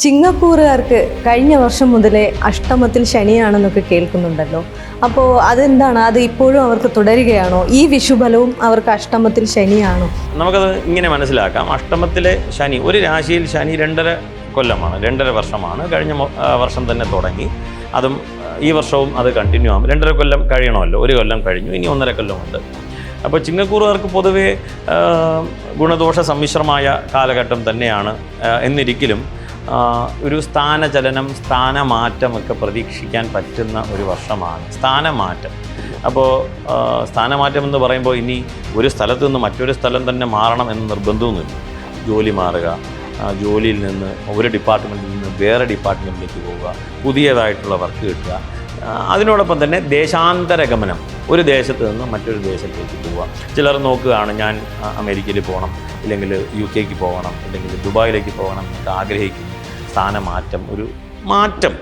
ചിങ്ങക്കൂറുകാർക്ക് കഴിഞ്ഞ വർഷം മുതലേ അഷ്ടമത്തിൽ ശനിയാണെന്നൊക്കെ കേൾക്കുന്നുണ്ടല്ലോ. അപ്പോൾ അതെന്താണ്? അത് ഇപ്പോഴും അവർക്ക് തുടരുകയാണോ? ഈ വിഷുബലവും അവർക്ക് അഷ്ടമത്തിൽ ശനിയാണോ? നമുക്കത് ഇങ്ങനെ മനസ്സിലാക്കാം. അഷ്ടമത്തിലെ ശനി, ഒരു രാശിയിൽ ശനി 2.5 കൊല്ലമാണ്, 2.5 വർഷമാണ്. കഴിഞ്ഞ വർഷം തന്നെ തുടങ്ങി, അതും ഈ വർഷവും അത് കണ്ടിന്യൂ ആകും. 2.5 കൊല്ലം കഴിയണമല്ലോ, 1 കൊല്ലം കഴിഞ്ഞു, ഇനി 1.5 കൊല്ലമുണ്ട്. അപ്പോൾ ചിങ്ങക്കൂറുകാർക്ക് പൊതുവേ ഗുണദോഷ സമ്മിശ്രമായ കാലഘട്ടം തന്നെയാണ്. എന്നിരിക്കലും ഒരു സ്ഥാനചലനം, സ്ഥാനമാറ്റമൊക്കെ പ്രതീക്ഷിക്കാൻ പറ്റുന്ന ഒരു വർഷമാണ് സ്ഥാനമാറ്റം. അപ്പോൾ സ്ഥാനമാറ്റം എന്ന് പറയുമ്പോൾ ഇനി ഒരു സ്ഥലത്ത് നിന്ന് മറ്റൊരു സ്ഥലം തന്നെ മാറണം എന്ന് നിർബന്ധമൊന്നുമില്ല. ജോലി മാറുക, ജോലിയിൽ നിന്ന് ഒരു ഡിപ്പാർട്ട്മെൻറ്റിൽ നിന്ന് വേറെ ഡിപ്പാർട്ട്മെൻറ്റിലേക്ക് പോവുക, പുതിയതായിട്ടുള്ള വർക്ക് കിട്ടുക. അതിനോടൊപ്പം തന്നെ ദേശാന്തരഗമനം, ഒരു ദേശത്ത് നിന്ന് മറ്റൊരു ദേശത്തേക്ക് പോവുക. ചിലർ നോക്കുകയാണ്, ഞാൻ അമേരിക്കയിൽ പോകണം, ഇല്ലെങ്കിൽ UK പോകണം, ഇല്ലെങ്കിൽ ദുബായിലേക്ക് പോകണം എന്നൊക്കെ ആഗ്രഹിക്കുന്നു. സ്ഥാനമാറ്റം, ഒരു മാറ്റം.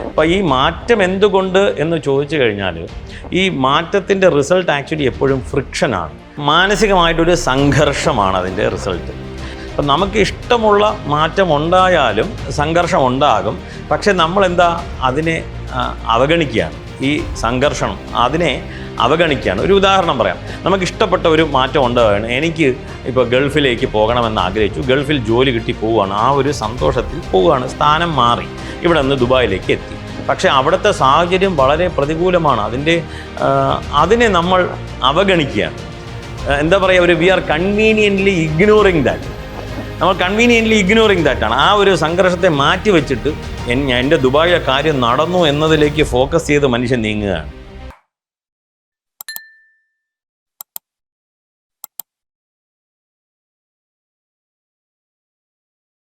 അപ്പോൾ ഈ മാറ്റം എന്തുകൊണ്ട് എന്ന് ചോദിച്ചു കഴിഞ്ഞാൽ, ഈ മാറ്റത്തിൻ്റെ റിസൾട്ട് ആക്ച്വലി എപ്പോഴും ഫ്രിക്ഷനാണ്, മാനസികമായിട്ടൊരു സംഘർഷമാണ് അതിൻ്റെ റിസൾട്ട്. അപ്പം നമുക്ക് ഇഷ്ടമുള്ള മാറ്റം ഉണ്ടായാലും സംഘർഷം ഉണ്ടാകും. പക്ഷെ നമ്മളെന്താ അതിനെ അവഗണിക്കുകയാണ്, ഈ സംഘർഷം അതിനെ അവഗണിക്കുകയാണ്. ഒരു ഉദാഹരണം പറയാം. നമുക്കിഷ്ടപ്പെട്ട ഒരു മാറ്റം ഉണ്ടാവുകയാണ്. എനിക്ക് ഇപ്പോൾ ഗൾഫിലേക്ക് പോകണമെന്ന് ആഗ്രഹിച്ചു, ഗൾഫിൽ ജോലി കിട്ടി പോവുകയാണ്, ആ ഒരു സന്തോഷത്തിൽ പോവുകയാണ്, സ്ഥാനം മാറി, ഇവിടെ നിന്ന് ദുബായിലേക്ക് എത്തി. പക്ഷേ അവിടുത്തെ സാഹചര്യം വളരെ പ്രതികൂലമാണ്. അതിനെ നമ്മൾ അവഗണിക്കുകയാണ്. എന്താ പറയുക, we are conveniently ignoring that. നമ്മൾ കൺവീനിയൻ്റ്ലി ഇഗ്നോറിങ് ദാറ്റാണ്. ആ ഒരു സംഘർഷത്തെ മാറ്റി വെച്ചിട്ട് എൻ്റെ ദുബായിലെ കാര്യം നടന്നു എന്നതിലേക്ക് ഫോക്കസ് ചെയ്ത് മനുഷ്യൻ നീങ്ങുകയാണ്.